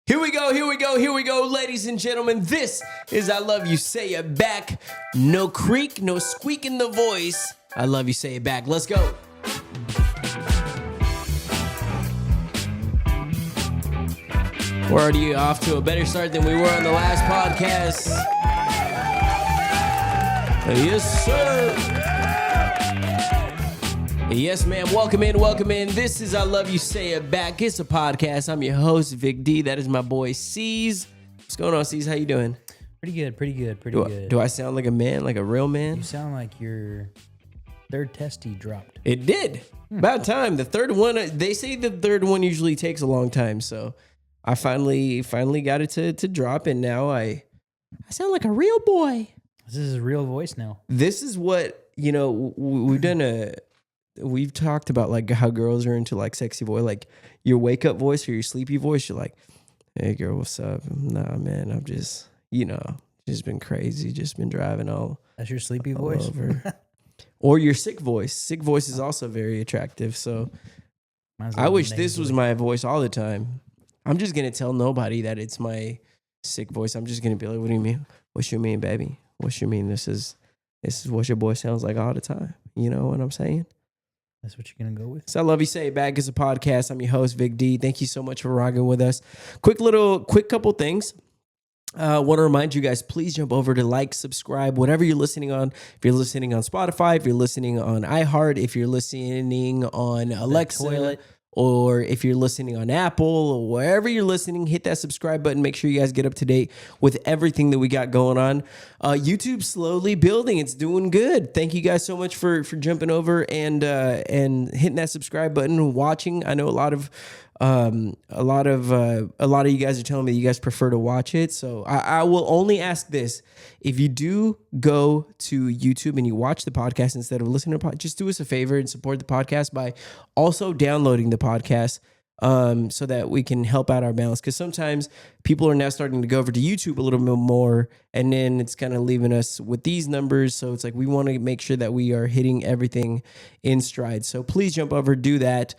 Here we go, ladies and gentlemen. This is I Love You, Say It Back. No creak, no squeak in the voice. I love you, say it back. Let's go. We're already off to a better start than we were on the last podcast. Yes, sir. Yes, ma'am. Welcome in. This is I Love You, Say It Back. It's a podcast. I'm your host, Vic D. That is my boy, C's. What's going on, C's? How you doing? Pretty good. Do I sound like a man, like a real man? You sound like your third testy dropped. It did. About time. The third one, they say the third one usually takes a long time, so I finally got it to drop, and now I sound like a real boy. This is his real voice now. This is what, we've talked about like how girls are into like sexy voice, like your wake up voice or your sleepy voice. You're like, hey girl, what's up? Nah, man, I'm just, just been crazy. Just been driving all. That's your sleepy voice? Over. Or your sick voice. Sick voice is also very attractive. So I wish this was my voice all the time. I'm just going to tell nobody that it's my sick voice. I'm just going to be like, what do you mean? What you mean, baby? What you mean? This is what your boy sounds like all the time. You know what I'm saying? That's what you're going to go with? So I Love You, Say It Back is a podcast. I'm your host, Vic D. Thank you so much for rocking with us. Quick couple things. Want to remind you guys, please jump over to like, subscribe, whatever you're listening on. If you're listening on Spotify, if you're listening on iHeart, if you're listening on Alexa, or if you're listening on Apple or wherever you're listening, hit that subscribe button. Make sure you guys get up to date with everything that we got going on. YouTube's slowly building. It's doing good. Thank you guys so much for jumping over and hitting that subscribe button and watching. I know a lot of you guys are telling me that you guys prefer to watch it. So I will only ask this. If you do go to YouTube and you watch the podcast instead of listening to the podcast, just do us a favor and support the podcast by also downloading the podcast so that we can help out our balance. Because sometimes people are now starting to go over to YouTube a little bit more, and then it's kind of leaving us with these numbers. So it's like we want to make sure that we are hitting everything in stride. So please jump over, do that.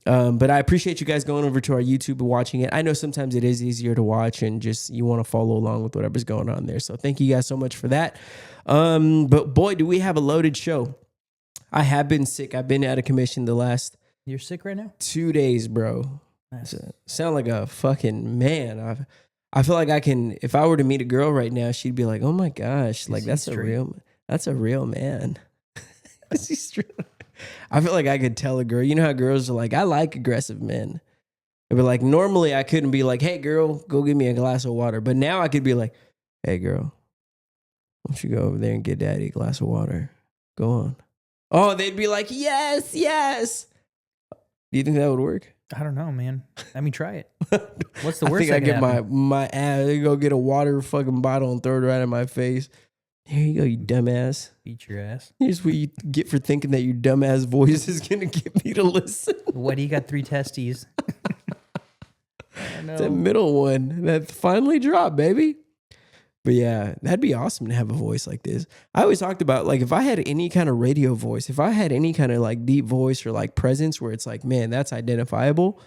But I appreciate you guys going over to our YouTube and watching it. I know sometimes it is easier to watch and just you want to follow along with whatever's going on there. So thank you guys so much for that. But boy, do we have a loaded show. I have been sick. I've been out of commission the last... You're sick right now? 2 days, bro. Nice. Sound like a fucking man. I feel like I can... If I were to meet a girl right now, she'd be like, oh my gosh, like that's a real man. Is he straight? I feel like I could tell a girl, you know how girls are like, I like aggressive men. I'd be like, normally I couldn't be like, hey girl, go get me a glass of water. But now I could be like, hey girl, why don't you go over there and get daddy a glass of water? Go on. Oh, they'd be like, yes. Do you think that would work? I don't know, man. Let me try it. What's the worst I think I get my ass, go get a water fucking bottle and throw it right in my face. Here you go, you dumbass. Beat your ass. Here's what you get for thinking that your dumbass voice is going to get me to listen. What, do you got 3 testes? It's that middle one that finally dropped, baby. But yeah, that'd be awesome to have a voice like this. I always talked about, like, if I had any kind of radio voice, if I had any kind of, like, deep voice or, like, presence where it's like, man, that's identifiable,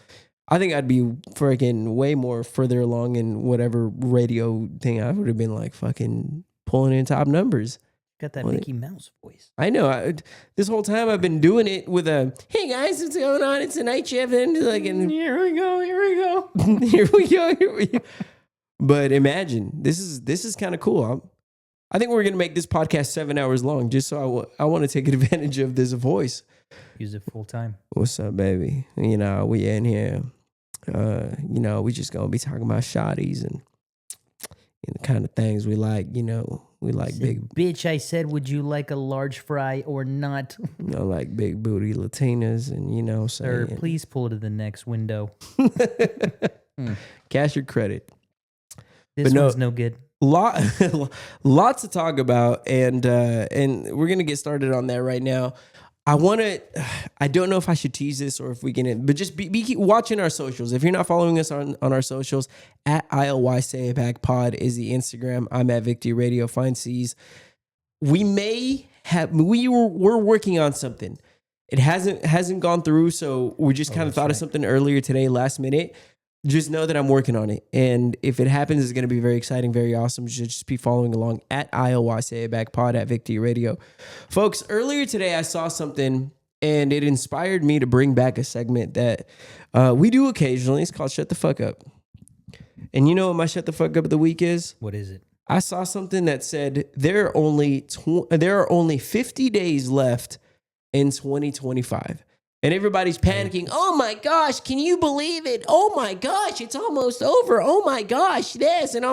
I think I'd be freaking way more further along in whatever radio thing. I would have been, like, fucking... pulling in top numbers. Got that Mickey Mouse voice. I know. This whole time I've been doing it with a, hey guys, what's going on? It's a night shift. And like, and here we go. here we go. But imagine, this is kind of cool. I think we're going to make this podcast 7 hours long just so I want to take advantage of this voice. Use it full time. What's up, baby? We in here. We just going to be talking about shotties and the kind of things we like, we like big... Bitch, I said, would you like a large fry or not? Like big booty Latinas and, Sir, please pull to the next window. Cash your credit. This one's no good. Lots to talk about, and we're going to get started on that right now. I don't know if I should tease this or if we can, but just be keep watching our socials. If you're not following us on our socials, at ILY Say It Back Pod is the Instagram. I'm at Victory Radio. Find C's. We're working on something. It hasn't gone through, so we just kind of thought of something earlier today, last minute. just know that I'm working on it. And if it happens, it's going to be very exciting, very awesome. Just be following along at ICYDK pod at Victory Radio. Folks, earlier today, I saw something and it inspired me to bring back a segment that we do occasionally. It's called Shut the Fuck Up. And you know what my Shut the Fuck Up of the week is? What is it? I saw something that said there are only 50 days left in 2025. And everybody's panicking. Oh my gosh, can you believe it? Oh my gosh, it's almost over. Oh my gosh, this. And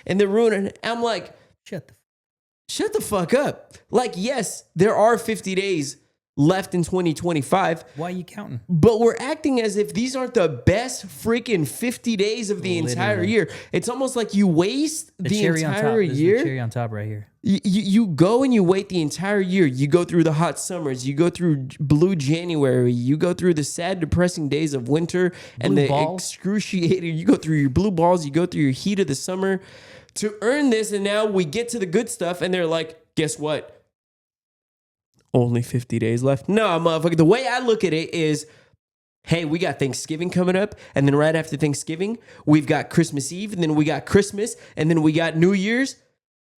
they're ruining it. I'm like, shut the fuck up. Like, yes, there are 50 days left in 2025. Why are you counting? But we're acting as if these aren't the best freaking 50 days of the entire year. It's almost like you waste the entire year. The cherry on top right here. You go and you wait the entire year. You go through the hot summers. You go through blue January. You go through the sad, depressing days of winter and the excruciating. You go through your blue balls. You go through your heat of the summer to earn this. And now we get to the good stuff and they're like, guess what? Only 50 days left. No, motherfucker. The way I look at it is, hey, we got Thanksgiving coming up. And then right after Thanksgiving, we've got Christmas Eve. And then we got Christmas. And then we got New Year's.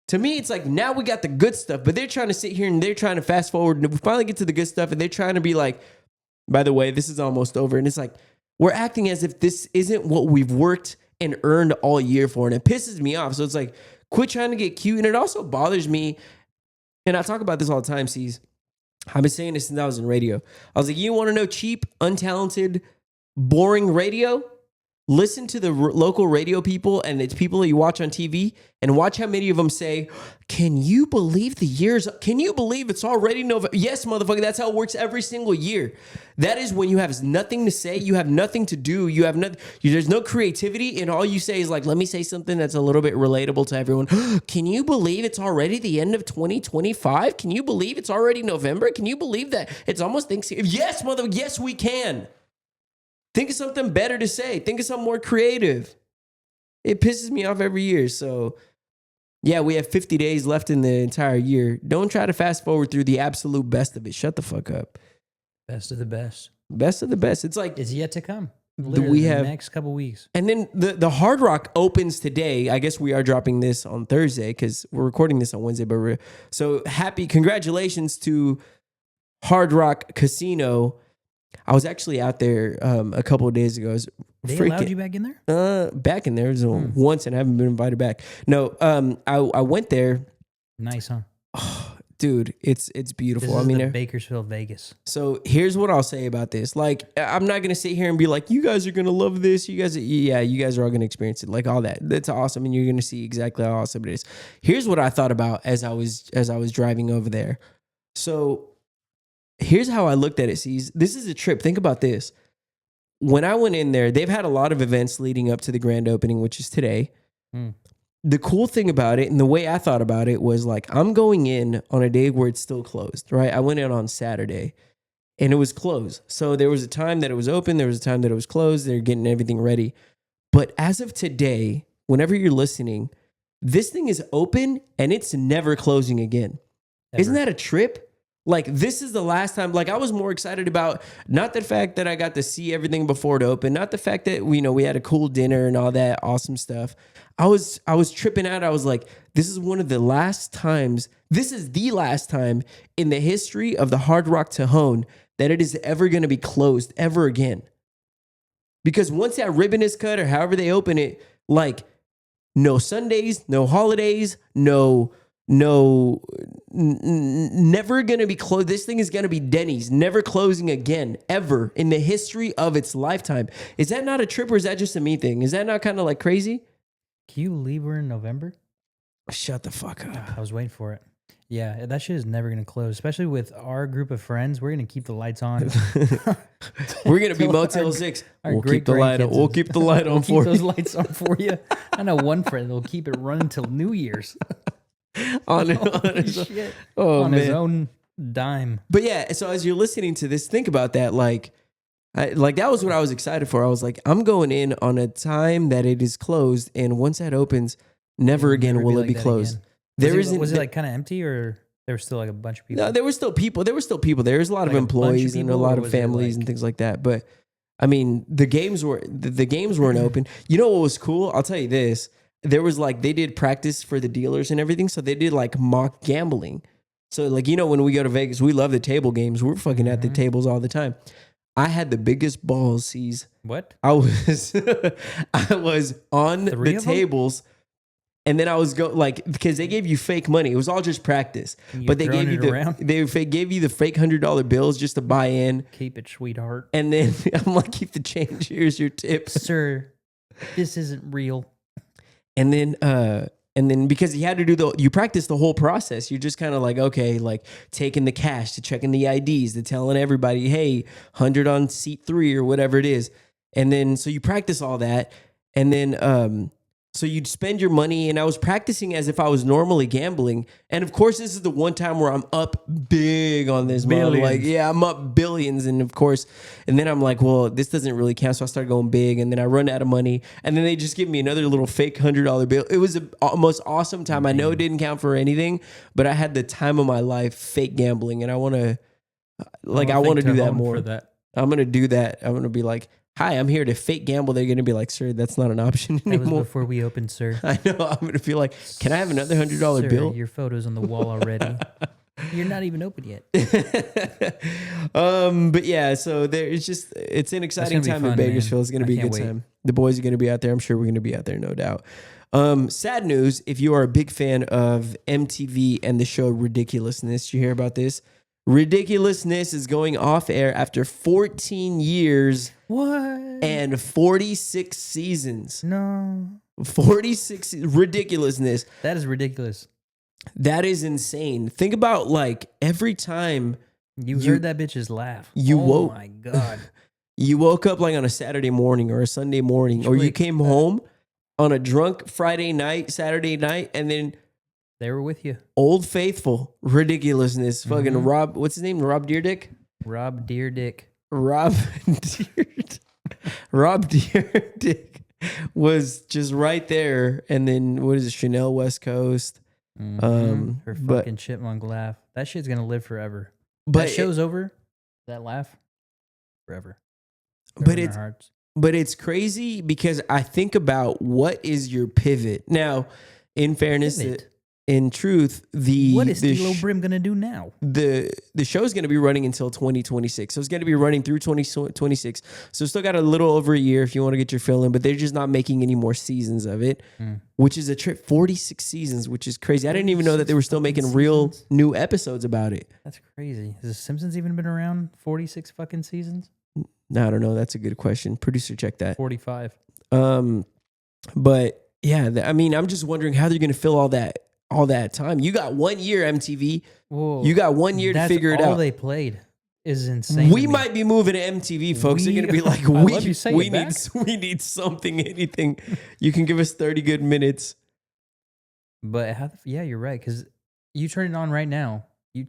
To me, it's like now we got the good stuff. But they're trying to sit here and they're trying to fast forward. And we finally get to the good stuff. And they're trying to be like, by the way, this is almost over. And it's like, we're acting as if this isn't what we've worked and earned all year for. And it pisses me off. So it's like, quit trying to get cute. And it also bothers me. And I talk about this all the time, C's. I've been saying this since I was in radio. I was like, you want to know cheap, untalented, boring radio? Listen to the local radio people and it's people that you watch on TV and watch how many of them say, can you believe the years? Can you believe it's already November? Yes, motherfucker. That's how it works every single year. That is when you have nothing to say. You have nothing to do. You have nothing. There's no creativity. And all you say is like, let me say something that's a little bit relatable to everyone. Can you believe it's already the end of 2025? Can you believe it's already November? Can you believe that it's almost Thanksgiving? Yes, motherfucker. Yes, we can. Think of something better to say. Think of something more creative. It pisses me off every year. So, yeah, we have 50 days left in the entire year. Don't try to fast forward through the absolute best of it. Shut the fuck up. Best of the best. Best of the best. It's like... It's yet to come. We have the next couple weeks. And then the Hard Rock opens today. I guess we are dropping this on Thursday because we're recording this on Wednesday. But so congratulations to Hard Rock Casino. I was actually out there a couple of days ago. They allowed you back in there? Back in there once, and I haven't been invited back. No, I went there. Nice, huh? Oh, dude, it's beautiful. This is the Bakersfield, Vegas. So here's what I'll say about this. Like, I'm not gonna sit here and be like, you guys are gonna love this. You guys are all gonna experience it. Like all that. That's awesome, and you're gonna see exactly how awesome it is. Here's what I thought about as I was driving over there. So. Here's how I looked at it, C's. This is a trip. Think about this. When I went in there, they've had a lot of events leading up to the grand opening, which is today. The cool thing about it and the way I thought about it was like, I'm going in on a day where it's still closed, right? I went in on Saturday and it was closed. So there was a time that it was open. There was a time that it was closed. They're getting everything ready. But as of today, whenever you're listening, this thing is open and it's never closing again. Ever. Isn't that a trip? Like, this is the last time, like, I was more excited about not the fact that I got to see everything before it opened, not the fact that, we had a cool dinner and all that awesome stuff. I was tripping out. I was like, this is the last time in the history of the Hard Rock Tejon that it is ever going to be closed ever again. Because once that ribbon is cut or however they open it, like, no Sundays, no holidays, never gonna be closed. This thing is gonna be Denny's, never closing again, ever in the history of its lifetime. Is that not a trip or is that just a me thing? Is that not kind of like crazy? Can you leave her in November? Shut the fuck up. I was waiting for it. Yeah, that shit is never gonna close, especially with our group of friends. We're gonna keep the lights on. We're gonna be Motel 6. We'll keep the light on. We'll keep the light on for you. Keep those lights on for you. I know one friend that'll keep it running till New Year's. on his own dime. But yeah, so as you're listening to this, think about that. Like that was what I was excited for. I was like, I'm going in on a time that it is closed, and once that opens, never again will it be closed. Was it like kind of empty, or there was still like a bunch of people? No, there were still people. There was a lot of employees and a lot of families and things like that. But I mean, the games weren't open. You know what was cool? I'll tell you this. There was like, they did practice for the dealers and everything. So they did like mock gambling. So like, you know, when we go to Vegas, we love the table games. We're fucking at the tables all the time. I had the biggest balls, sees. What? I was I was on Three the of them? tables, and then I was because they gave you fake money. It was all just practice, You but they throwing gave you it around? they gave you the fake $100 bills just to buy in, Keep it, sweetheart. and then I'm like, keep the change. Here's your tips, Sir, this isn't real. and then because you had to you practice the whole process. You're just kind of like, okay, like taking the cash to checking the IDs, to telling everybody, hey, 100 on seat 3 or whatever it is. And then, so you practice all that. And then, so you'd spend your money, and I was practicing as if I was normally gambling. And of course, this is the one time where I'm up big on this. Billions. Like, yeah, I'm up billions. And of course, and then I'm like, well, this doesn't really count. So I started going big, and then I run out of money. And then they just give me another little fake $100 bill. It was the most awesome time. I know it didn't count for anything, but I had the time of my life fake gambling. And I want to, do that more. For that. I'm going to do that. I'm going to be like, hi, I'm here to fake gamble. They're going to be like, sir, that's not an option That was anymore. before we opened, sir. I know. I'm going to feel like, can I have another $100 Sir, bill? your photo's on the wall already. You're not even open yet. But yeah, so it's an exciting gonna be time in fun, Bakersfield. man. It's going to I be a can't good wait. time. The boys are going to be out there. I'm sure we're going to be out there, no doubt. Sad news, if you are a big fan of MTV and the show Ridiculousness, you hear about this? Ridiculousness is going off air after 14 years What? and 46 seasons. No. 46 Ridiculousness. That is ridiculous. That is insane. Think about like every time You heard that bitch's laugh. You oh woke- my God. you woke up like on a Saturday morning or a Sunday morning, or you Wait, came home on a drunk Friday night, Saturday night, and then They were with you. Old Faithful Ridiculousness. Fucking Rob, what's his name? Rob Deerdick? Rob Deerdick. Rob Deerdick. Rob Deerdick was just right there. And then what is it? Chanel West Coast. Her but- fucking chipmunk laugh. That shit's gonna live forever. But That show's over. That laugh, forever. But Forever in it's- our hearts. But it's crazy because I think about what is your pivot. Now, in fairness, Pivot? in truth, What is Stilo Brim gonna do now? the show is going to be running until 2026. So it's going to be running through 2026. So still got a little over a year if you want to get your fill in, but they're just not making any more seasons of it, which is a trip. 46 seasons, which is crazy. I didn't even know that they were still making real new episodes about it. That's crazy. Has The Simpsons even been around 46 fucking seasons? No, I don't know. That's a good question. Producer, check that. 45. But yeah, I mean, I'm just wondering how they're going to fill all that time. You got 1 year, MTV. Whoa. You got 1 year to figure it all out. they played is insane. We to me. might be moving to MTV, folks. They're We- going to be like, I love you saying we it need back. we need something, anything. You can give us 30 good minutes. But yeah, you're right. Because you turn it on right now. You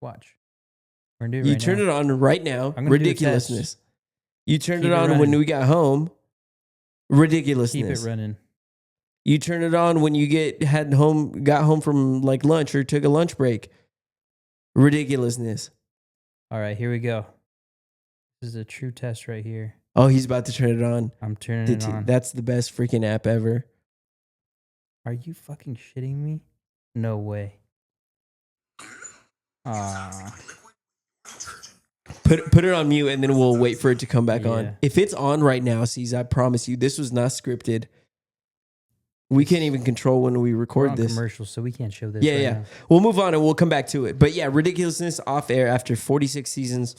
watch. We're gonna do it You right turn now. it on right now. I'm gonna do the test. Ridiculousness. You turned Keep it it on when running. we got home. Ridiculousness. Keep it running. You turn it on when you got home from like lunch or took a lunch break. Ridiculousness. All right, here we go. This is a true test right here. Oh, he's about to turn it on. I'm turning it on. That's the best freaking app ever. Are you fucking shitting me? No way. Ah. Put it on mute and then we'll wait for it to come back Yeah. on. If it's on right now, C's, I promise you, this was not scripted. We can't even control when we We're record on this. commercial, so we can't show this. Yeah, right yeah. now. We'll move on and we'll come back to it. But yeah, Ridiculousness off air after 46 seasons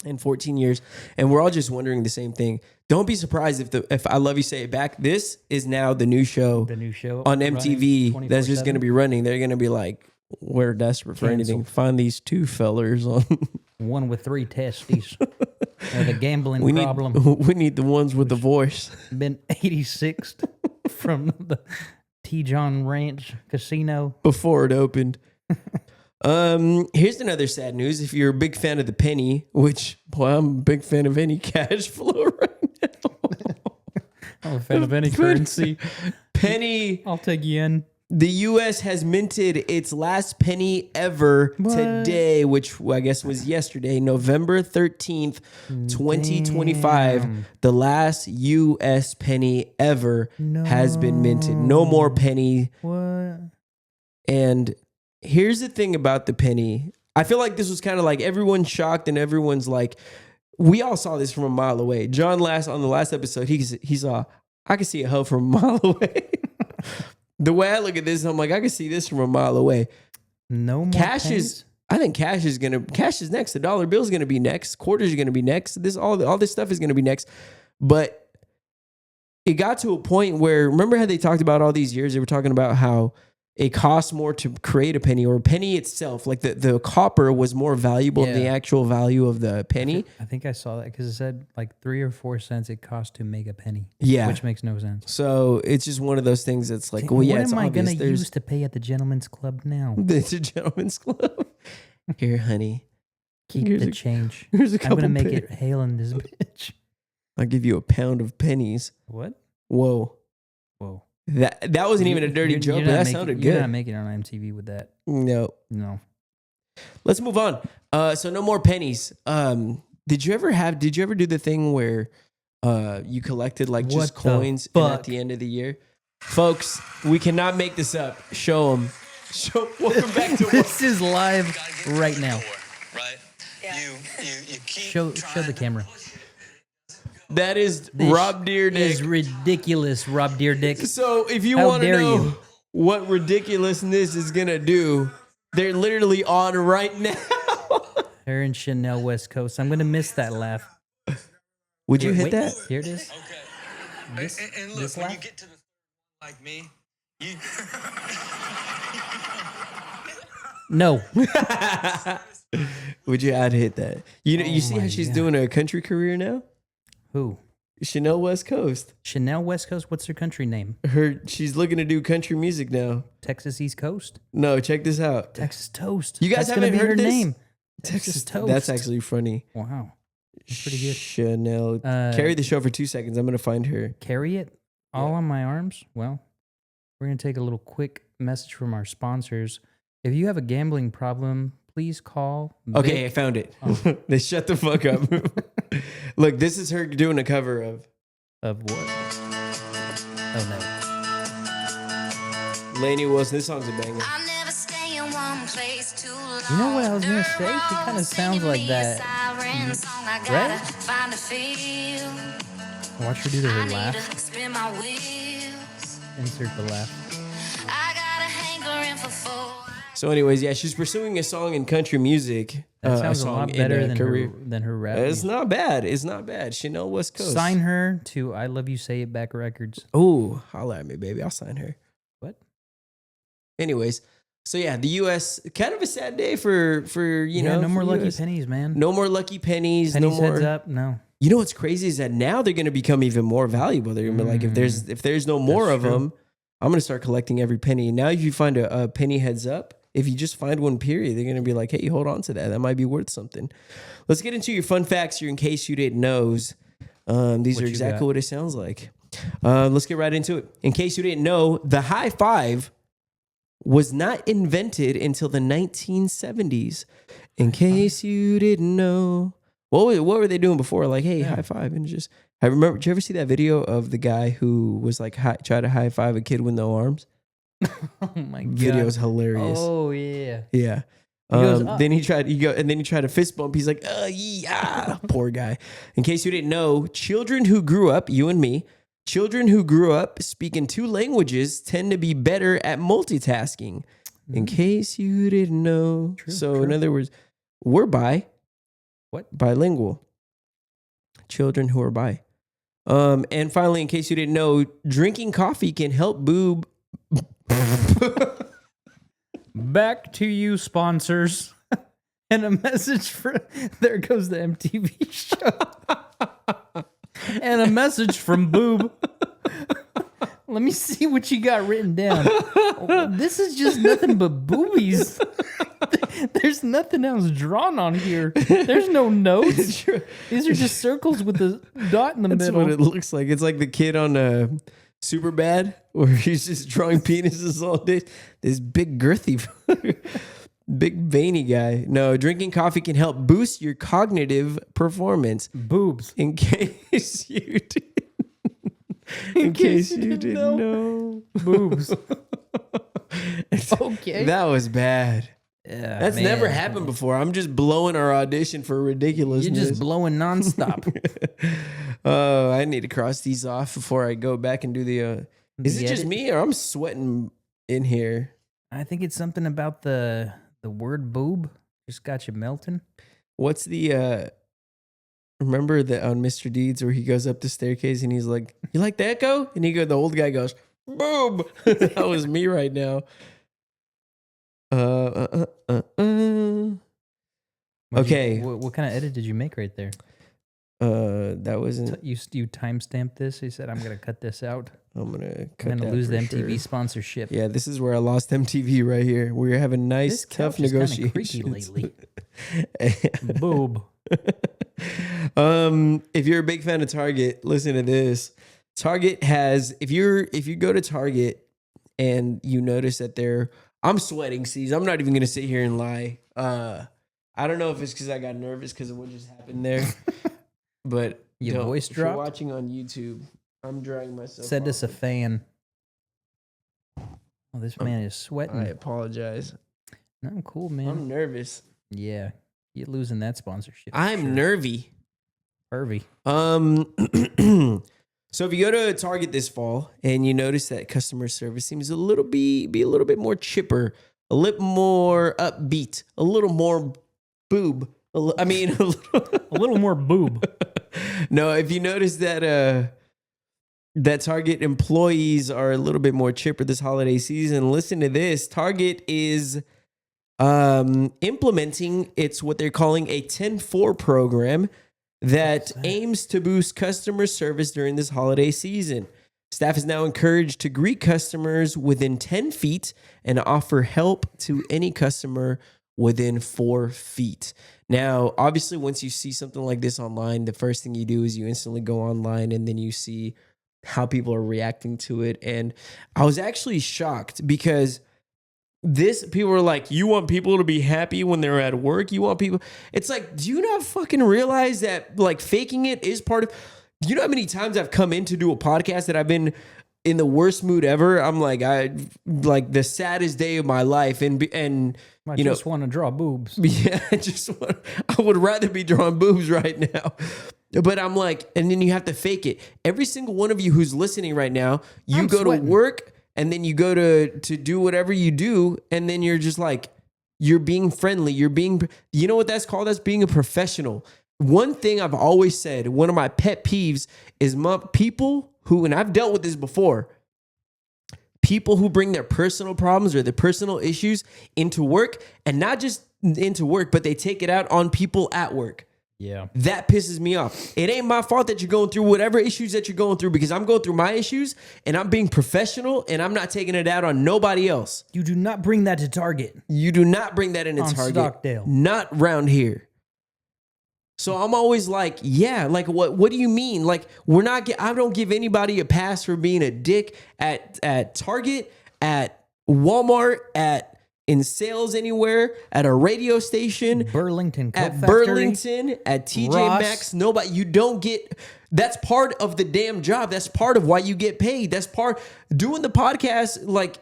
and 14 years. And we're all just wondering the same thing. Don't be surprised if I Love You Say It Back. This is now the new show The new show on running MTV that's just 24/7. going to be running. They're going to be like, we're desperate for anything. Canceled. Find these two fellers on. One with 3 testes. Or the gambling we problem. need the ones with the voice. Been 86th from the T. John Ranch Casino. Before it opened. Here's another sad news. If you're a big fan of the penny, which boy, I'm a big fan of any cash flow right now. I'm a fan of any currency. Penny I'll take yen. The U.S. has minted its last penny ever today, which I guess was yesterday, November 13th, 2025. Damn. The last U.S. penny ever has been minted. No more penny. What? And here's the thing about the penny. I feel like this was kind of like everyone's shocked and everyone's like, we all saw this from a mile away. John on the last episode, he saw, I could see a hoe from a mile away. The way I look at this, I'm like, I can see this from a mile away. No more cash pennies? is. I think cash is next. The dollar bill is gonna be next. Quarters are gonna be next. All this stuff is gonna be next. But it got to a point where, remember how they talked about all these years? They were talking about how it costs more to create a penny, or a penny itself. Like the copper was more valuable than the actual value of the penny. I think I saw that because it said like 3 or 4 cents it cost to make a penny. Yeah. Which makes no sense. So it's just one of those things that's like, well, What yeah, it's am I obvious. going to use to pay at the gentleman's club now? It's a gentleman's club. Here, honey. Keep the change. Here's a I'm couple going to make it hail in this bitch. I'll give you a pound of pennies. What? Whoa. Whoa. That wasn't even a dirty joke, but that sounded good. You're not making it on MTV with that. No. Let's move on. So no more pennies. Did you ever do the thing where you collected like just coins and at the end of the year? Folks, we cannot make this up. Show them. Welcome back to This is live right now. Right? Yeah. You keep Show the camera. That is Rob Deerdick. Is ridiculous, Rob Deerdick. So if you How want to dare know you. what ridiculousness is gonna do, they're literally on right now. Her and Chanel West Coast. I'm gonna miss that laugh. Would you hit Wait, that? Here it is. Okay. And look, this when laugh? you get to the like me, you No. Would you add hit that? You see how my she's God. doing a country career now? Who? Chanel West Coast. Chanel West Coast. What's her country name? She's looking to do country music now. Texas East Coast. No, check this out. Texas Toast. You guys That's gonna haven't be heard her this? name. Texas Toast. That's actually funny. Wow. Pretty good. Chanel. Carry the show for 2 seconds. I'm gonna find her. Carry it all on my arms. Well, we're gonna take a little quick message from our sponsors. If you have a gambling problem, please call. Okay, I Vic. found it. They shut the fuck up. Look, this is her doing a cover of Of what? Oh no. Lainey Wilson. This song's a banger. I never stay in one place too long. You know what I was gonna say? She kind of sounds like that. Right? Find a feel. Watch her do the I her need laugh. to spin my wheels. Insert the laugh. I got a hankering for four. So, anyways, yeah, she's pursuing a song in country music. That sounds a song lot in better a than her rap. It's music. not bad. It's not bad. Chanel West Coast. Sign her to I Love You Say It Back Records. Oh, holla at me, baby. I'll sign her. What? Anyways, so yeah, the U.S. kind of a sad day for you know. No more for lucky US. pennies, man. No more lucky pennies. Pennies no more. heads up. No. You know what's crazy is that now they're going to become even more valuable. They're going to be like, if there's no more That's of true. them, I'm going to start collecting every penny. Now, if you find a penny heads up, if you just find one period, they're going to be like, hey, hold on to that. That might be worth something. Let's get into your fun facts here in case you didn't know. These What are you exactly got? what it sounds like. Let's get right into it. In case you didn't know, the high five was not invented until the 1970s. In case you didn't know. What were they doing before? Like, hey, high five. And just, I remember, did you ever see that video of the guy who was like, try to high five a kid with no arms? Oh my god. Video's hilarious. Oh yeah. Yeah. He goes up. Then he tried to fist bump. He's like, yeah, poor guy. In case you didn't know, children who grew up, you and me, children who grew up speaking 2 languages tend to be better at multitasking. In case you didn't know. True, In other words, we're bilingual. Children who are bi. And finally, in case you didn't know, drinking coffee can help boob. Back to you, sponsors. And a message for there goes the MTV show. And a message from Boob. Let me see what you got written down. This is just nothing but boobies. There's nothing else drawn on here. There's no notes. These are just circles with the dot in the That's middle. what it looks like. It's like the kid on super bad, where he's just drawing penises all day. This big girthy, big veiny guy. No, drinking coffee can help boost your cognitive performance. Boobs. In case you did, in case you didn't know. Boobs. Okay. That was bad. Yeah, That's man. never happened before. I'm just blowing our audition for ridiculousness. You're just blowing nonstop. Oh, I need to cross these off before I go back and do the. Is The it just edit? me or I'm sweating in here? I think it's something about the word boob. Just got you melting. What's the? Remember that on Mr. Deeds where he goes up the staircase and he's like, "You like the echo?" And the old guy goes, "Boob." That was me right now. Okay. What kind of edit did you make right there? That wasn't. You timestamped this. He said, "I'm gonna cut this out. I'm gonna I'm cut gonna that lose the for MTV sure. sponsorship." Yeah, this is where I lost MTV right here. We're having nice, This tough couch is kinda negotiations. creaky lately. Boob. If you're a big fan of Target, listen to this. Target has if you go to Target and you notice that I'm sweating, C's. I'm not even gonna sit here and lie. I don't know if it's because I got nervous because of what just happened there, but Your voice if you're dropped? watching on YouTube, I'm drying myself. Send us a off. fan. Oh, this man is sweating. I apologize. No, cool, man. I'm nervous. Yeah, you're losing that sponsorship. for I'm sure. nervy. Pervy. So if you go to Target this fall and you notice that customer service seems be a little bit more chipper, a little more upbeat, a little more boob. A little more boob. No, if you notice that that Target employees are a little bit more chipper this holiday season, listen to this. Target is implementing what they're calling a 10-4 program that aims to boost customer service during this holiday season. Staff is now encouraged to greet customers within 10 feet and offer help to any customer within 4 feet. Now, obviously, once you see something like this online, the first thing you do is you instantly go online and then you see how people are reacting to it. And I was actually shocked because people were like, you want people to be happy when they're at work? You want people... It's like, do you not fucking realize that like faking it is part of... Do you know how many times I've come in to do a podcast that I've been in the worst mood ever? I'm like, the saddest day of my life. And I you just want to draw boobs. yeah, I would rather be drawing boobs right now. But I'm like, and then you have to fake it. Every single one of you who's listening right now, you I'm go sweating. to work and then you go to do whatever you do. And then you're just like, you're being friendly. You know what that's called? That's being a professional. One thing I've always said, one of my pet peeves is people who, and I've dealt with this before, people who bring their personal problems or their personal issues into work, and not just into work, but they take it out on people at work. Yeah. That pisses me off. It ain't my fault that you're going through whatever issues that you're going through, because I'm going through my issues and I'm being professional and I'm not taking it out on nobody else. You do not bring that to Target. You do not bring that into On Target. Stockdale. Not round here. So I'm always like, yeah, like what do you mean? Like I don't give anybody a pass for being a dick at Target, at Walmart, in sales anywhere, at a radio station, Burlington Coat at Factory. Burlington, at TJ Ross. Maxx. Nobody, you don't get, that's part of the damn job. That's part of why you get paid. That's doing the podcast, like,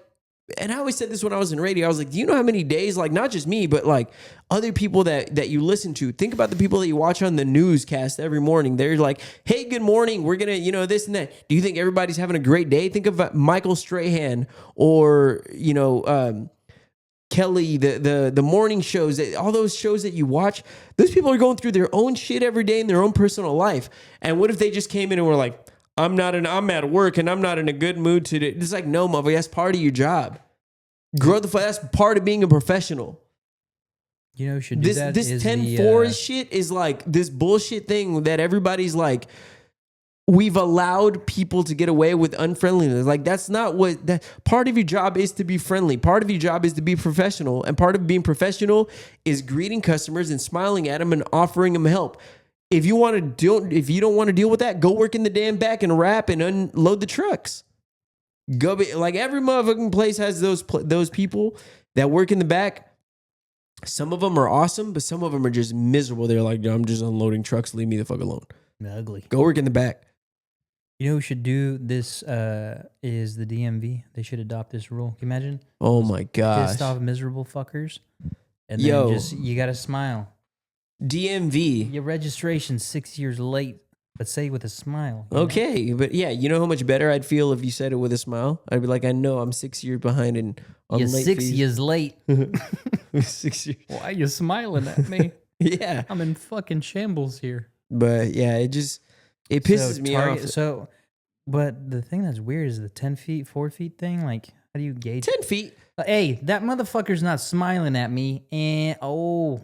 and I always said this when I was in radio. I was like, do you know how many days, like not just me, but like other people that you listen to? Think about the people that you watch on the newscast every morning. They're like, hey, good morning. We're going to, this and that. Do you think everybody's having a great day? Think of Michael Strahan or, Kelly, the morning shows, all those shows that you watch. Those people are going through their own shit every day in their own personal life. And what if they just came in and were like, I'm at work and I'm not in a good mood today. It's like, no, motherfucker, that's part of your job. That's part of being a professional. You know who should do that? This is 10-4 shit is like this bullshit thing that everybody's like, we've allowed people to get away with unfriendliness. Like, that's not part of your job is to be friendly. Part of your job is to be professional. And part of being professional is greeting customers and smiling at them and offering them help. If you don't want to deal with that, go work in the damn back and wrap and unload the trucks. Go be like every motherfucking place has those people that work in the back. Some of them are awesome, but some of them are just miserable. They're like, "Yo, I'm just unloading trucks. Leave me the fuck alone. Ugly. Go work in the back." You know who should do this is the DMV. They should adopt this rule. Can you imagine? Oh my gosh. Pissed off miserable fuckers. And Yo. then just, you got to smile. DMV. Your registration's 6 years late, but say it with a smile. you know? Okay, but yeah, you know how much better I'd feel if you said it with a smile? I'd be like, I know I'm 6 years behind on You're late 6 fees. years late. 6 years. Why are you smiling at me? Yeah, I'm in fucking shambles here. but yeah, it pisses me off. So, but the thing that's weird is the 10 feet, 4 feet thing. Like, how do you gauge 10 feet. Hey, that motherfucker's not smiling at me. And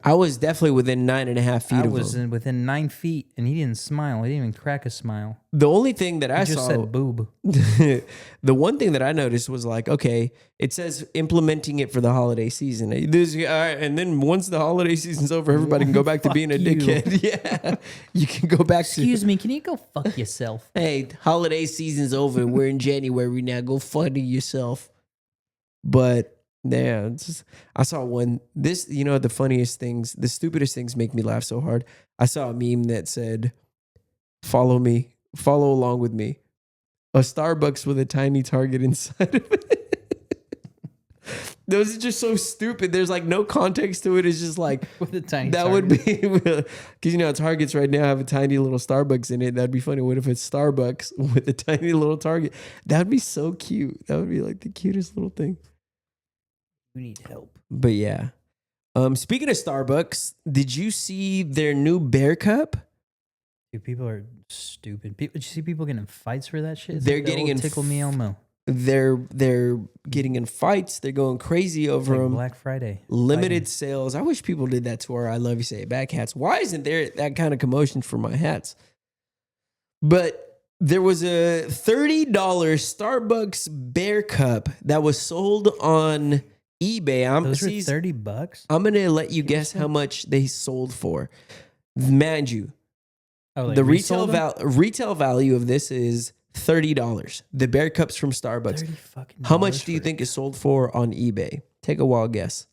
I was definitely within 9.5 feet I of was him. within 9 feet, and he didn't smile. He didn't even crack a smile. The only thing that I He just saw, said boob. the one thing that I noticed was like, okay, it says implementing it for the holiday season. All right, and then once the holiday season's over, everybody can go back to Fuck being a you. dickhead. Yeah, you can go back Excuse me, can you go fuck yourself? Hey, holiday season's over. We're in January now. Go funny yourself. But yeah, it's just, I saw one. This, you know, the funniest things, the stupidest things make me laugh so hard. I saw a meme that said, "Follow me, follow along with me." A Starbucks with a tiny Target inside of it. Those are just so stupid. There's like no context to it. It's just like With a tiny that Target. would be because you know Targets right now have a tiny little Starbucks in it. That'd be funny. What if it's Starbucks with a tiny little Target? That'd be so cute. That would be like the cutest little thing. You need help. But yeah. Speaking of Starbucks, did you see their new Bear Cup? Dude, people are stupid. Did you see people getting in fights for that shit? It's They're like the getting old in Tickle Me Elmo. They're getting in fights. They're going crazy over Like them. Black Friday. Limited sales. I wish people did that to our I Love You Say It Back hats. Why isn't there that kind of commotion for my hats? But there was a $30 Starbucks Bear Cup that was sold on eBay. Those were $30. I'm going to let you guess how much they sold for. Mind you, Oh, like the resold them? retail value of this is $30. The Bear Cups from Starbucks. 30 fucking How much dollars do you for- think is sold for on eBay? Take a wild guess.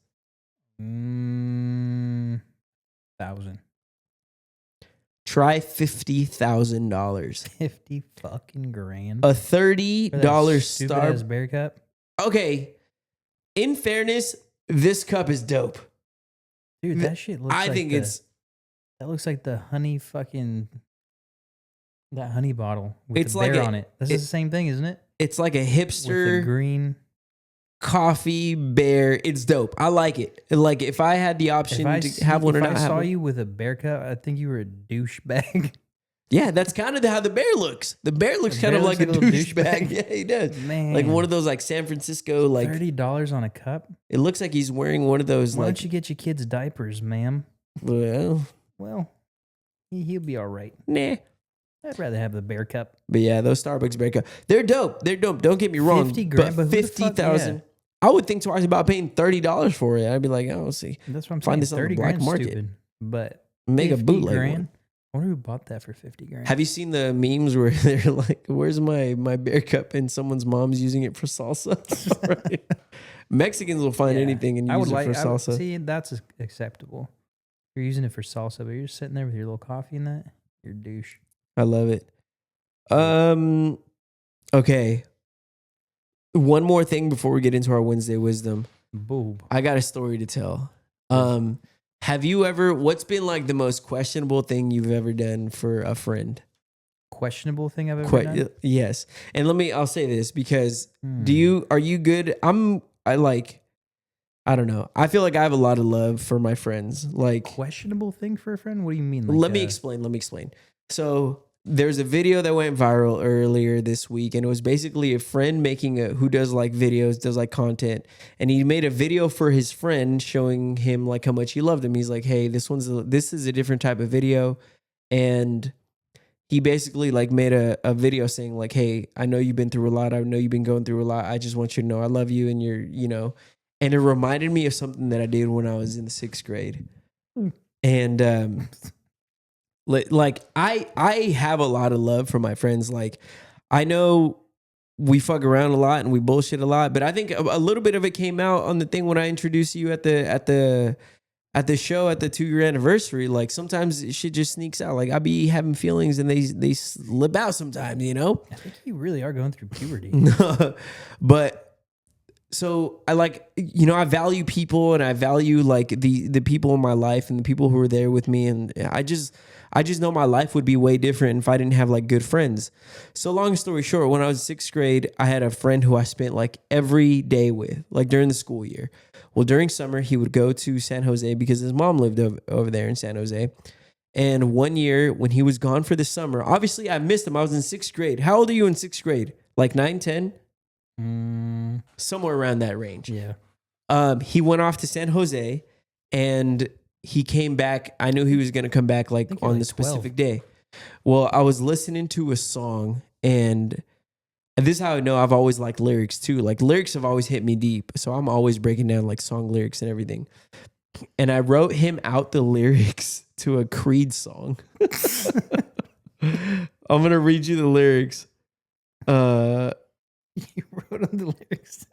1,000. Try $50,000. 50 fucking grand. A $30 For that Star. stupid-ass Bear Cup. Okay. In fairness, this cup is dope. Dude, that shit looks I like think that looks like the honey fucking, that honey bottle with It's the like bear a- on it. This is the same thing, isn't it? it's like a With hipster the green. coffee bear. It's dope. I like it. Like if I had the option to have one or not If I have saw one. you with a bear cup, I think you were a douchebag. Yeah, that's kind of how the bear looks. The bear looks The kind bear of looks like a like a little douchebag. douchebag. Yeah, he does. Man. Like one of those like San Francisco, like $30 on a cup? it looks like he's wearing one of those Why like don't you get your kids diapers, ma'am? well, Well, he'll be all right. nah. I'd rather have the bear cup. But yeah, those Starbucks Bear Cup, they're dope. They're dope. Don't get me wrong. 50 grand, but who the fuck- 50,000. yeah. I would think twice about paying $30 for it. I'd be like, oh, see, That's what I'm Find saying. this on the 30 black grand market. stupid. But make a 50 bootleg grand? one. I wonder who bought that for 50 grand. Have you seen the memes where they're like, "Where's my Bear Cup?" and someone's mom's using it for salsa? Right? Mexicans will find Yeah. anything and I use would it for I would- salsa. see, that's acceptable. You're using it for salsa, but you're just sitting there with your little coffee and that. You're a douche. I love it. Okay. One more thing before we get into our Wednesday wisdom. Boob. I got a story to tell. Have you ever? What's been like the most questionable thing you've ever done for a friend? Questionable thing I've ever done? Yes. And I'll say this because Hmm. are you good? I don't know. I feel like I have a lot of love for my friends. Like, Questionable thing for a friend? What do you mean? Like let me explain. So there's a video that went viral earlier this week, and it was basically a friend who does like videos, does like content, and he made a video for his friend showing him like how much he loved him. He's like, hey, this is a different type of video, and he basically like made a video saying like, hey, I know you've been through a lot. I know you've been going through a lot. I just want you to know I love you, and and it reminded me of something that I did when I was in the 6th grade, and like I have a lot of love for my friends. Like I know we fuck around a lot and we bullshit a lot. But I think a little bit of it came out on the thing when I introduced you at the show at the 2-year anniversary. Like sometimes shit just sneaks out. Like I be having feelings and they slip out sometimes, you know? I think you really are going through puberty. But so I like, you know, I value people and I value like the people in my life and the people who are there with me. And I just know my life would be way different if I didn't have like good friends. So long story short, when I was in 6th grade, I had a friend who I spent like every day with, like during the school year. Well, during summer, he would go to San Jose because his mom lived over there in San Jose. And one year when he was gone for the summer, obviously I missed him. I was in 6th grade. How old are you in 6th grade? Like 9, 10? Somewhere around that range. Yeah. He went off to San Jose and he came back. I knew he was going to come back like on the specific day. Well, I was listening to a song and this is how I know I've always liked lyrics too. Like lyrics have always hit me deep. So I'm always breaking down like song lyrics and everything. And I wrote him out the lyrics to a Creed song. I'm going to read you the lyrics. You wrote on the lyrics.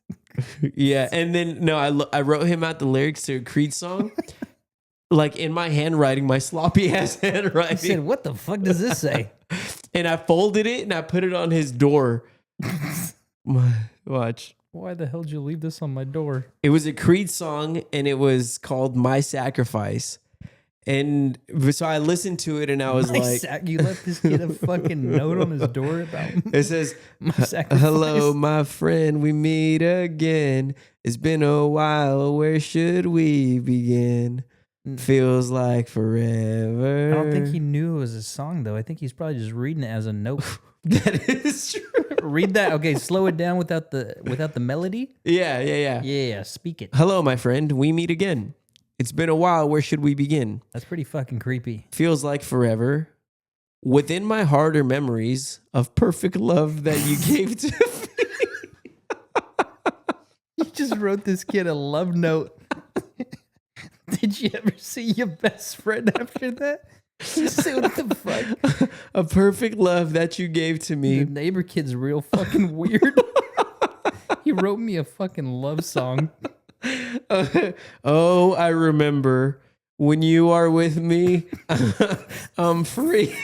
Yeah, and then no, I wrote him out the lyrics to a Creed song, like in my handwriting, my sloppy ass handwriting. I said, "What the fuck does this say?" And I folded it and I put it on his door. Watch. Why the hell did you leave this on my door? It was a Creed song and it was called "My Sacrifice." And so I listened to it and I was you left this kid a fucking note on his door about it says, my sacrifice. "Hello, my friend, we meet again. It's been a while. Where should we begin? Feels like forever." I don't think he knew it was a song though. I think he's probably just reading it as a note. That is true. Read that. Okay, slow it down without the melody. Yeah. Yeah, speak it. "Hello, my friend, we meet again. It's been a while. Where should we begin? That's pretty fucking creepy. Feels like forever. Within my heart are memories of perfect love that you gave to me." You just wrote this kid a love note. Did you ever see your best friend after that? Say what the fuck? "A perfect love that you gave to me." The neighbor kid's real fucking weird. He wrote me a fucking love song. "Oh, I remember when you are with me, I'm free."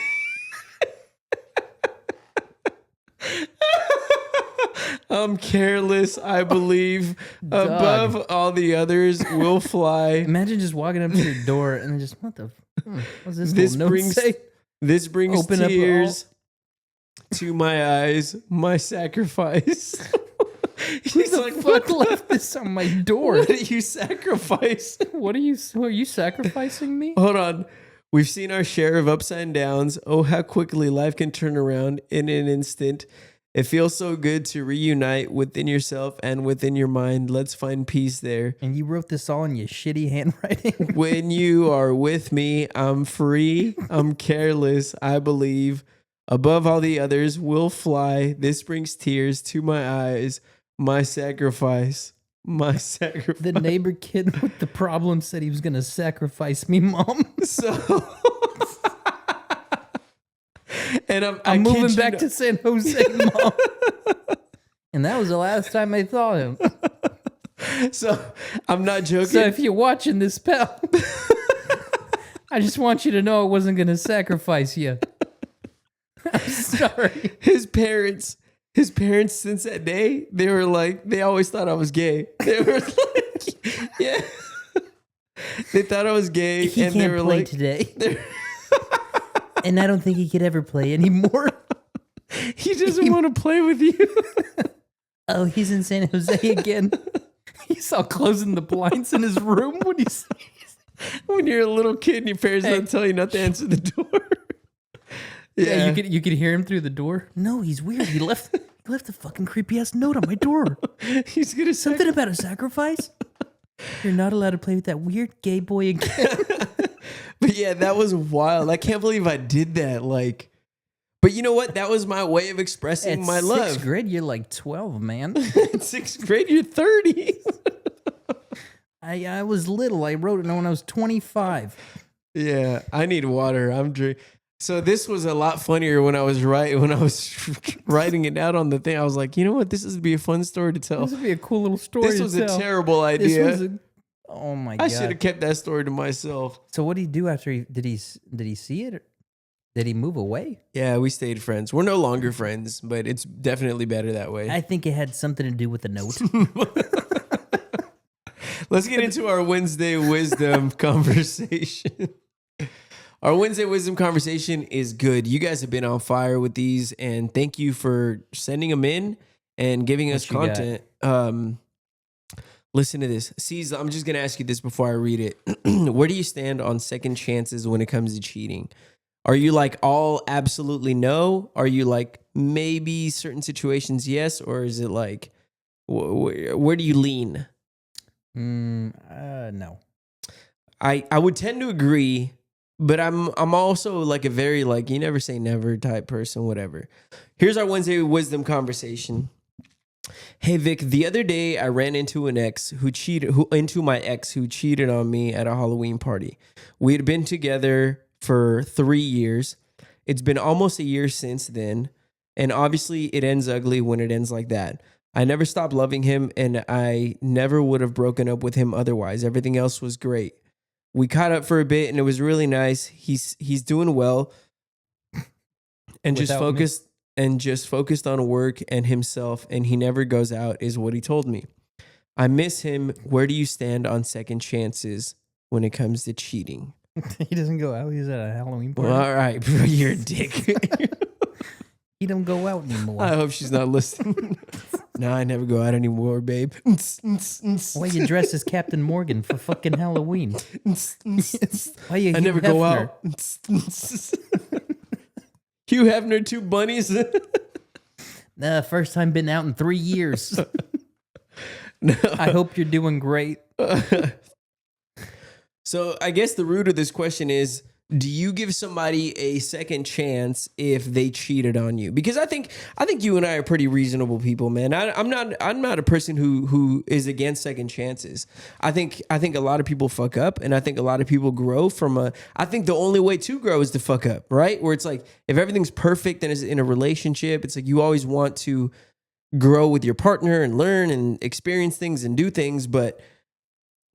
"I'm careless, I believe. Above all the others will fly." Imagine just walking up to your door and then just, what the what's this This little note brings say? This brings Open up tears to my eyes, my sacrifice. He's like, Fuck left this on my door. what did you sacrifice? What are you sacrificing me? Hold on. "We've seen our share of ups and downs. Oh, how quickly life can turn around in an instant. It feels so good to reunite within yourself and within your mind. Let's find peace there. And you wrote this all in your shitty handwriting. When you are with me, I'm free. I'm careless, I believe. Above all the others will fly. This brings tears to my eyes. My sacrifice. My sacrifice." The neighbor kid with the problem said he was going to sacrifice me, Mom. So, and I'm moving back to San Jose, Mom. And that was the last time I saw him. So I'm not joking. So if you're watching this, pal, I just want you to know I wasn't going to sacrifice you. I'm sorry. His parents, since that day, they were like, they always thought I was gay. They were like, yeah. They thought I was gay. He and can't they were play like, today. And I don't think he could ever play anymore. he doesn't want to play with you. Oh, he's in San Jose again. He's all closing the blinds in his room when he's... When you're a little kid and your parents don't tell you not to answer the door. Yeah, you could hear him through the door. No, he's weird. He left a fucking creepy ass note on my door. He's gonna Something about a sacrifice. You're not allowed to play with that weird gay boy again. But yeah, that was wild. I can't believe I did that. Like, but you know what? That was my way of expressing my love. At 6th grade, you're like 12, man. In 6th grade, you're 30. I was little. I wrote it when I was 25. Yeah, I need water. I'm drinking. So this was a lot funnier when I was writing it out on the thing. I was like, you know what? This would be a fun story to tell. This would be a cool little story. This was to a tell. terrible This idea. was oh my god! I should have kept that story to myself. So what did he do after did he see it? Or did he move away? Yeah, we stayed friends. We're no longer friends, but it's definitely better that way. I think it had something to do with the note. Let's get into our Wednesday wisdom conversation. Our Wednesday wisdom conversation is good. You guys have been on fire with these, and thank you for sending them in and giving us What you content. Listen to this. C's, I'm just going to ask you this before I read it. Where do you stand on second chances when it comes to cheating? Are you like all absolutely no? Are you like maybe certain situations yes? Or is it like, where do you lean? No. I would tend to agree, but I'm also like a very like you never say never type person, whatever. Here's our Wednesday wisdom conversation. Hey Vic, the other day I ran into my ex who cheated on me at a Halloween party. We had been together for 3 years. It's been almost a year since then, and obviously it ends ugly when it ends like that. I never stopped loving him, and I never would have broken up with him otherwise. Everything else was great. We caught up for a bit, and it was really nice. He's doing well, and just focused on work and himself, and he never goes out, is what he told me. I miss him. Where do you stand on second chances when it comes to cheating? He doesn't go out. He's at a Halloween party. Well, all right, bro, you're a dick. He don't go out anymore. I hope she's not listening. No, I never go out anymore, babe. Why you dress as Captain Morgan for fucking Halloween? Why you I never Hugh go Hefner? out. Hugh Hefner, two bunnies. First time been out in 3 years. I hope you're doing great. So I guess the root of this question is, do you give somebody a second chance if they cheated on you? Because I think you and I are pretty reasonable people, man. I'm not a person who is against second chances. I think a lot of people fuck up, and I think a lot of people grow from I think the only way to grow is to fuck up, right? Where it's like if everything's perfect and is in a relationship, it's like you always want to grow with your partner and learn and experience things and do things, but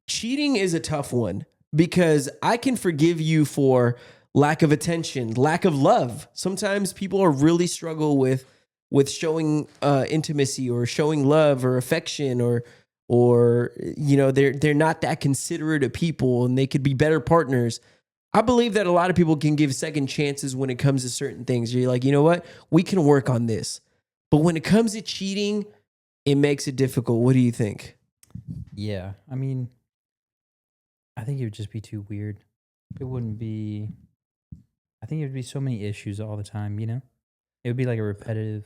cheating is a tough one. Because I can forgive you for lack of attention, lack of love. Sometimes people are really struggle with showing intimacy or showing love or affection or you know they're not that considerate of people and they could be better partners. I believe that a lot of people can give second chances when it comes to certain things. You're like, you know what? We can work on this. But when it comes to cheating, it makes it difficult. What do you think? Yeah, I mean, I think it would just be too weird. It wouldn't be. I think it would be so many issues all the time, you know? It would be like a repetitive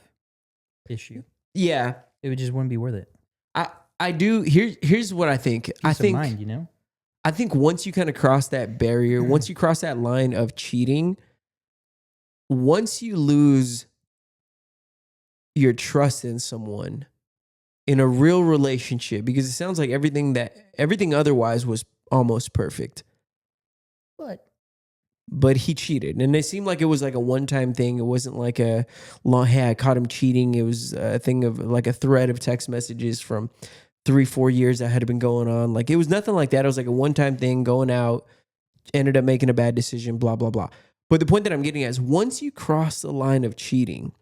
issue. Yeah. It would just wouldn't be worth it. I do. Here's what I think. Peace of mind, you know? I think once you kind of cross that barrier, once you cross that line of cheating, once you lose your trust in someone in a real relationship, because it sounds like everything otherwise was almost perfect. But he cheated. And it seemed like it was like a one-time thing. It wasn't like a long, hey, I caught him cheating. It was a thing of like a thread of text messages from 3-4 years that had been going on. Like it was nothing like that. It was like a one-time thing, going out, ended up making a bad decision, blah, blah, blah. But the point that I'm getting at is once you cross the line of cheating,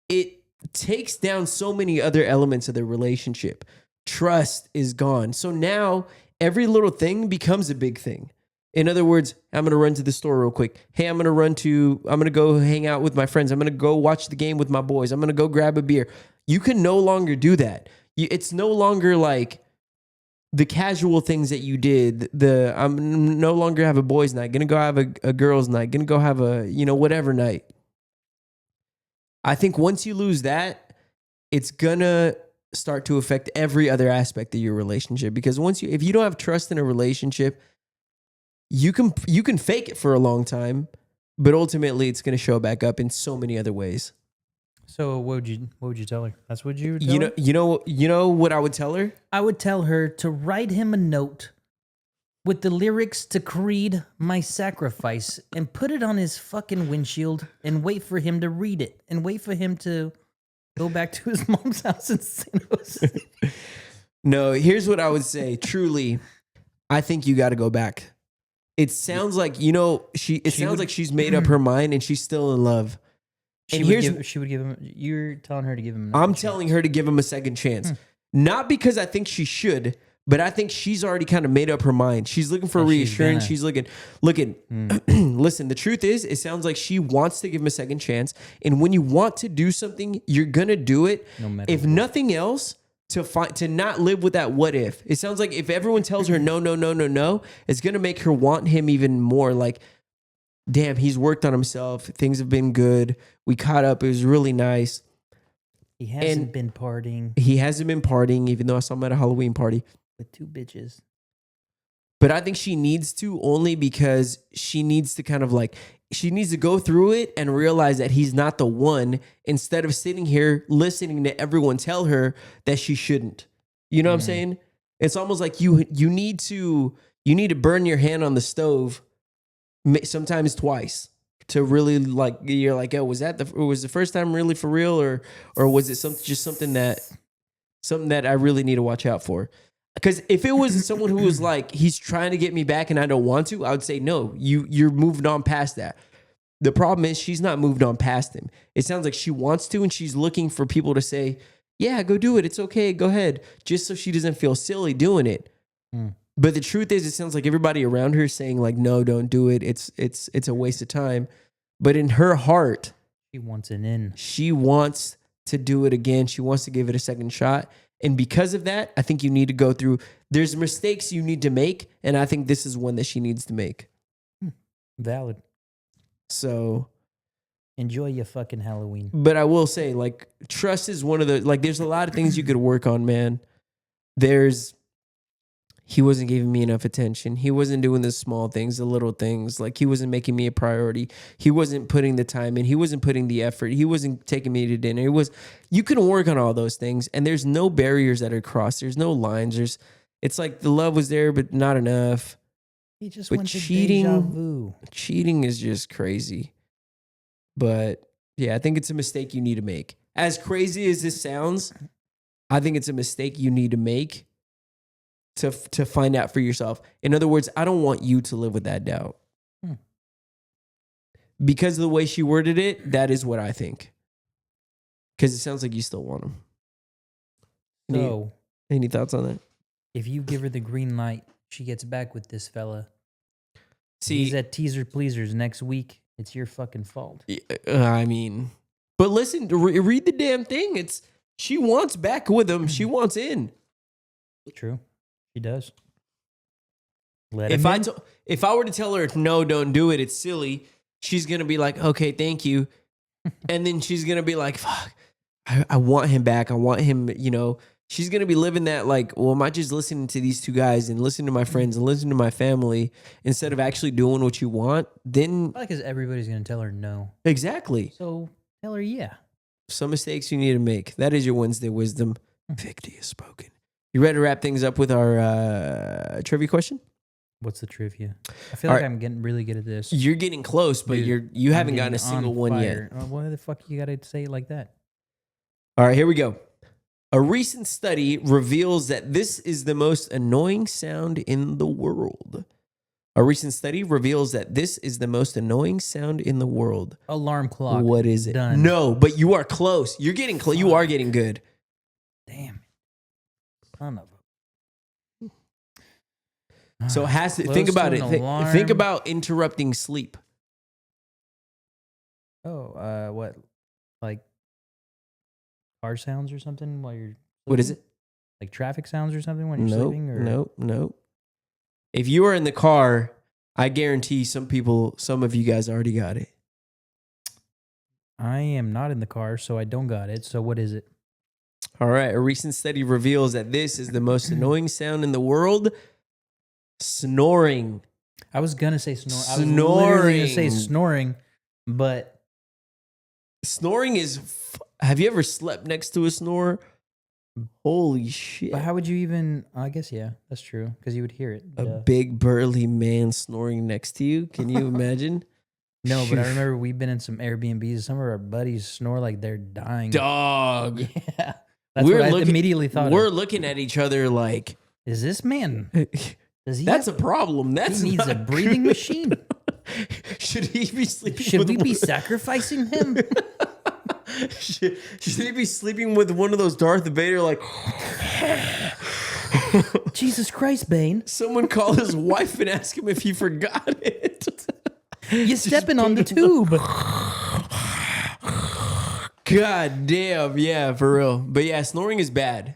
it takes down so many other elements of the relationship. Trust is gone. So now every little thing becomes a big thing. In other words, I'm going to run to the store real quick. Hey, I'm going to go hang out with my friends. I'm going to go watch the game with my boys. I'm going to go grab a beer. You can no longer do that. It's no longer like the casual things that you did. I'm no longer have a boys' night. Going to go have a girls' night. Going to go have a, whatever night. I think once you lose that, it's going to start to affect every other aspect of your relationship. Because if you don't have trust in a relationship, you can fake it for a long time, but ultimately it's going to show back up in so many other ways. So what would you tell her? That's what you would tell her? You know what I would tell her? I would tell her to write him a note with the lyrics to Creed, My Sacrifice, and put it on his fucking windshield and wait for him to read it and wait for him to go back to his mom's house in San Jose. No, here's what I would say. Truly, I think you got to go back. It sounds like, sounds like she's made up her mind and she's still in love. She And would give him. You're telling her to give him. I'm telling her to give him a second chance. Not because I think she should, but I think she's already kind of made up her mind. She's looking for reassurance. She's looking. Listen, the truth is, it sounds like she wants to give him a second chance. And when you want to do something, you're going to do it. No matter if what. nothing else, to not live with that what if. It sounds like if everyone tells her no, it's going to make her want him even more. Like, damn, he's worked on himself. Things have been good. We caught up. It was really nice. He hasn't been partying He hasn't been partying, even though I saw him at a Halloween party. with 2 bitches. But I think she needs to, only because she needs to she needs to go through it and realize that he's not the one, instead of sitting here listening to everyone tell her that she shouldn't. You know what I'm saying? It's almost like you need to burn your hand on the stove sometimes twice to really, like, you're like, oh, was the first time really for real, or was it something that I really need to watch out for? Because if it was someone who was like, he's trying to get me back and I don't want to, I would say, no, you're moved on past that. The problem is she's not moved on past him. It sounds like she wants to, and she's looking for people to say, yeah, go do it. It's okay. Go ahead. Just so she doesn't feel silly doing it. But the truth is, it sounds like everybody around her is saying, like, no, don't do it. It's a waste of time. But in her heart, She wants an in. she wants to do it again. She wants to give it a second shot. And because of that, I think you need to go through, there's mistakes you need to make. And I think this is one that she needs to make. Valid. So, Enjoy your fucking Halloween. but I will say, like, trust is one of the, like, there's a lot of things you could work on, man. He wasn't giving me enough attention. He wasn't doing the small things, the little things. Like, he wasn't making me a priority. He wasn't putting the time in. He wasn't putting the effort. He wasn't taking me to dinner. You can work on all those things, and there's no barriers that are crossed. There's no lines. It's like the love was there, but not enough. He just But went to cheating- deja vu. Cheating is just crazy. But yeah, I think it's a mistake you need to make. As crazy as this sounds, I think it's a mistake you need to make to find out for yourself. In other words, I don't want you to live with that doubt. Because of the way she worded it, that is what I think. Because it sounds like you still want him. So, Any thoughts on that? if you give her the green light, she gets back with this fella. See, He's at Teaser Pleasers next week. It's your fucking fault. I mean, but listen, read the damn thing. She wants back with him. She wants in. True. She does. Let If him in. if I were to tell her no, don't do it, it's silly, she's gonna be like, okay, thank you, and then she's gonna be like, fuck, I want him back. I want him. She's gonna be living that, like, well, am I just listening to these two guys and listening to my friends and listening to my family instead of actually doing what you want? Then Because everybody's going to tell her no. exactly, So tell her yeah. some mistakes you need to make. That is your Wednesday wisdom. Victor has spoken. You ready to wrap things up with our trivia question? What's the trivia? I feel All like right. I'm getting really good at this. You're getting close, but Dude, you I'm haven't gotten a getting single on one yet. fire. Why the fuck you got to say it like that? All right, here we go. A recent study reveals that this is the most annoying sound in the world. A recent study reveals that this is the most annoying sound in the world. Alarm clock. What is it? Done. No, but you are close. You're getting close. You are getting good. Damn it. Son of So it has to Close think to about an it. alarm. Think about interrupting sleep. what? Like car sounds or something while you're What is sleeping? it? Like traffic sounds or something when you're Nope, sleeping? Or nope. If you are in the car, I guarantee some of you guys already got it. I am not in the car, so I don't got it. So what is it? All right. A recent study reveals that this is the most annoying sound in the world. Snoring. I was gonna say snore. I was literally gonna say Snoring. snoring, but Snoring is. Have you ever slept next to a snorer? Holy shit. But how would you even? I guess yeah, that's true because you would hear it. A Duh. big burly man snoring next to you. Can you imagine? No, but I remember we've been in some Airbnbs. Some of our buddies snore like they're dying. Dog. Yeah, that's what I immediately thought. We're looking at each other like, Is this man? Does he? that's a problem. That's He needs a not breathing good. machine. Should he be sleeping? Should with we be one- sacrificing him? should he be sleeping with one of those Darth Vader like? Jesus Christ, Bane! Someone call his wife and ask him if he forgot it. You're stepping on the tube. God damn, yeah, for real. But yeah, snoring is bad.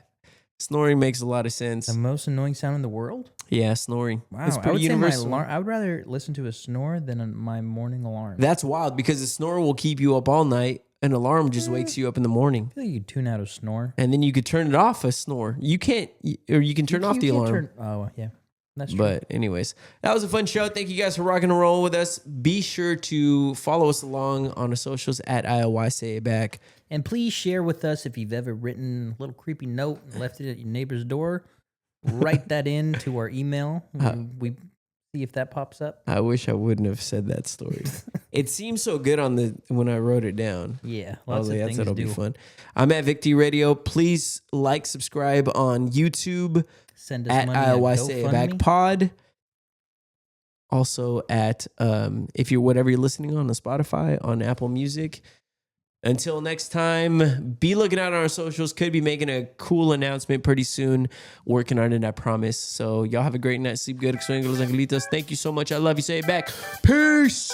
Snoring makes a lot of sense. The most annoying sound in the world. Yeah, snoring. Wow, It's I pretty would say my universal. alarm. I would rather listen to a snore than my morning alarm. That's wild because the snore will keep you up all night. An alarm just wakes you up in the morning. I feel like you tune out a snore. And then you could turn it off a snore. You can't, or you can turn off the You can't alarm. oh yeah, that's true. But anyways, that was a fun show. Thank you guys for rocking and roll with us. Be sure to follow us along on the socials at ICYDK. And please share with us if you've ever written a little creepy note and left it at your neighbor's door. Write that in to our email. We see if that pops up. I wish I wouldn't have said that story. It seemed so good when I wrote it down. Yeah, I lots was of like, things that'll do. be fun. I'm at Victy Radio. Please like, subscribe on YouTube Send us at money at ICYDK GoFundMe. Pod. Also at if you're whatever you're listening on Spotify, on Apple Music. Until next time, be looking out on our socials. Could be making a cool announcement pretty soon. Working on it, I promise. So y'all have a great night. Sleep good. Extraño los angelitos. Thank you so much. I love you. Say it back. Peace.